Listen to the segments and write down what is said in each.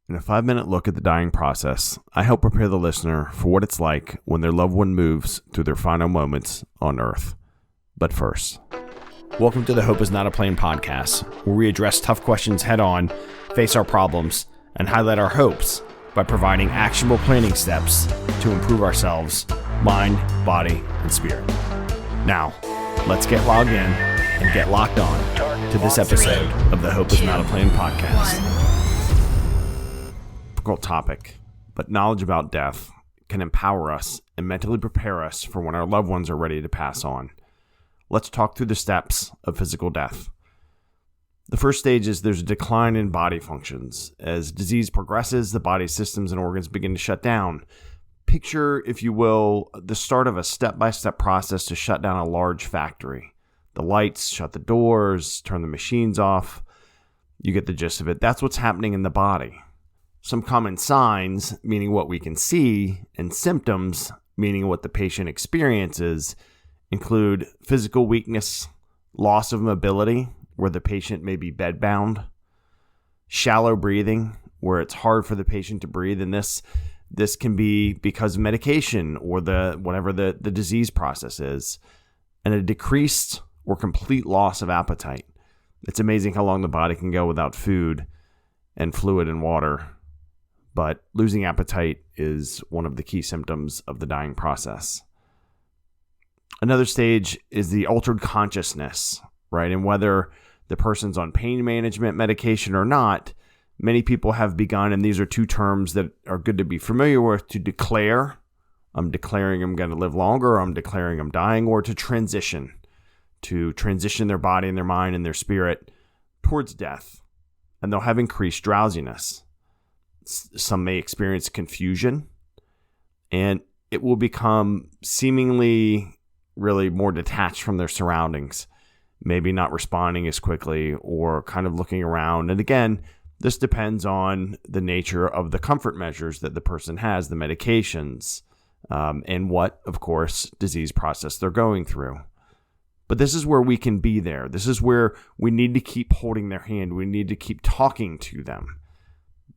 In a 5-minute look at the dying process, I help prepare the listener for what it's like when their loved one moves through their final moments on Earth. But first, welcome to the Hope is Not a Plane podcast, where we address tough questions head on, face our problems, and highlight our hopes by providing actionable planning steps to improve ourselves, mind, body, and spirit. Now, let's get logged in and get locked on to this episode of the Hope is Not a Plane podcast. Difficult topic, but knowledge about death can empower us and mentally prepare us for when our loved ones are ready to pass on. Let's talk through the steps of physical death. The first stage is there's a decline in body functions. As disease progresses, the body's systems and organs begin to shut down. Picture, if you will, the start of a step-by-step process to shut down a large factory. The lights, shut the doors, turn the machines off. You get the gist of it. That's what's happening in the body. Some common signs, meaning what we can see, and symptoms, meaning what the patient experiences, include physical weakness, loss of mobility, where the patient may be bedbound, shallow breathing, where it's hard for the patient to breathe, and this can be because of medication or whatever the disease process is, and a decreased or complete loss of appetite. It's amazing how long the body can go without food and fluid and water. But losing appetite is one of the key symptoms of the dying process. Another stage is the altered consciousness, right? And whether the person's on pain management medication or not, many people have begun, and these are two terms that are good to be familiar with, to declare, I'm declaring I'm going to live longer, or I'm declaring I'm dying, or to transition their body and their mind and their spirit towards death. And they'll have increased drowsiness. Some may experience confusion, and it will become seemingly really more detached from their surroundings, maybe not responding as quickly or kind of looking around. And again, this depends on the nature of the comfort measures that the person has, the medications, and what, of course, disease process they're going through. But this is where we can be there. This is where we need to keep holding their hand. We need to keep talking to them.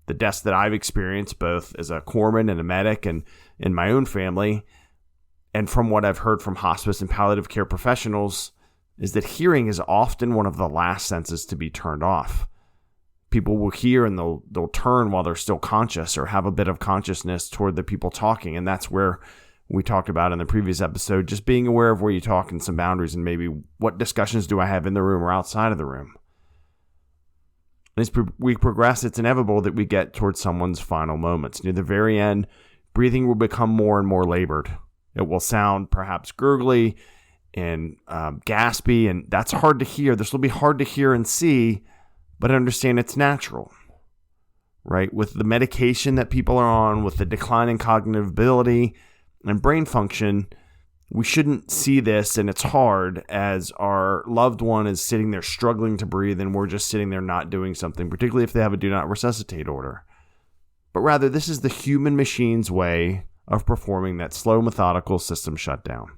The deaths that I've experienced, both as a corpsman and a medic and in my own family, and from what I've heard from hospice and palliative care professionals, is that hearing is often one of the last senses to be turned off. People will hear and they'll turn while they're still conscious or have a bit of consciousness toward the people talking. And that's where we talked about in the previous episode, just being aware of where you talk and some boundaries and maybe what discussions do I have in the room or outside of the room. As we progress, it's inevitable that we get towards someone's final moments. Near the very end, breathing will become more and more labored. It will sound perhaps gurgly and gaspy, and that's hard to hear. This will be hard to hear and see, but understand it's natural, right? With the medication that people are on, with the decline in cognitive ability and brain function, we shouldn't see this, and it's hard as our loved one is sitting there struggling to breathe and we're just sitting there not doing something, particularly if they have a do not resuscitate order. But rather, this is the human machine's way of performing that slow, methodical system shutdown.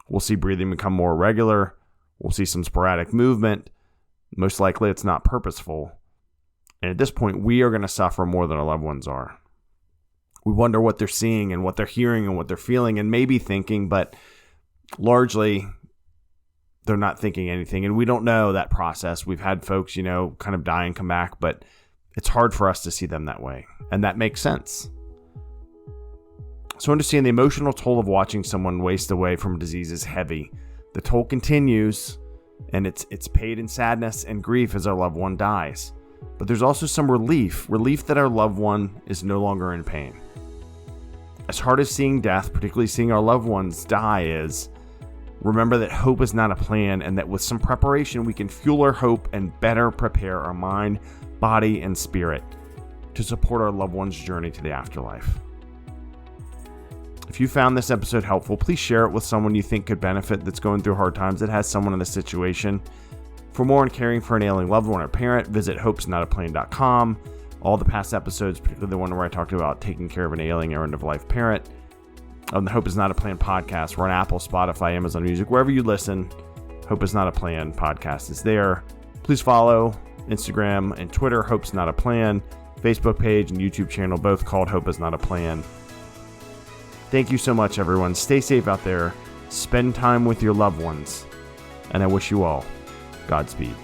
We'll see breathing become more regular. We'll see some sporadic movement. Most likely it's not purposeful. And at this point, we are going to suffer more than our loved ones are. We wonder what they're seeing and what they're hearing and what they're feeling and maybe thinking, but largely they're not thinking anything. And we don't know that process. We've had folks, kind of die and come back, but it's hard for us to see them that way. And that makes sense. So understand the emotional toll of watching someone waste away from disease is heavy. The toll continues, and it's paid in sadness and grief as our loved one dies. But there's also some relief that our loved one is no longer in pain. As hard as seeing death, particularly seeing our loved ones die is, remember that hope is not a plan, and that with some preparation, we can fuel our hope and better prepare our mind, body, and spirit to support our loved one's journey to the afterlife. If you found this episode helpful, please share it with someone you think could benefit that's going through hard times, that has someone in this situation. For more on caring for an ailing loved one or parent, visit hopesnotaplane.com. All the past episodes, particularly the one where I talked about taking care of an ailing or end-of-life parent, on the Hope is Not a Plan podcast. We're on Apple, Spotify, Amazon Music, wherever you listen. Hope is Not a Plan podcast is there. Please follow Instagram and Twitter, Hope's Not a Plan. Facebook page and YouTube channel, both called Hope Is Not a Plan. Thank you so much, everyone. Stay safe out there. Spend time with your loved ones. And I wish you all Godspeed.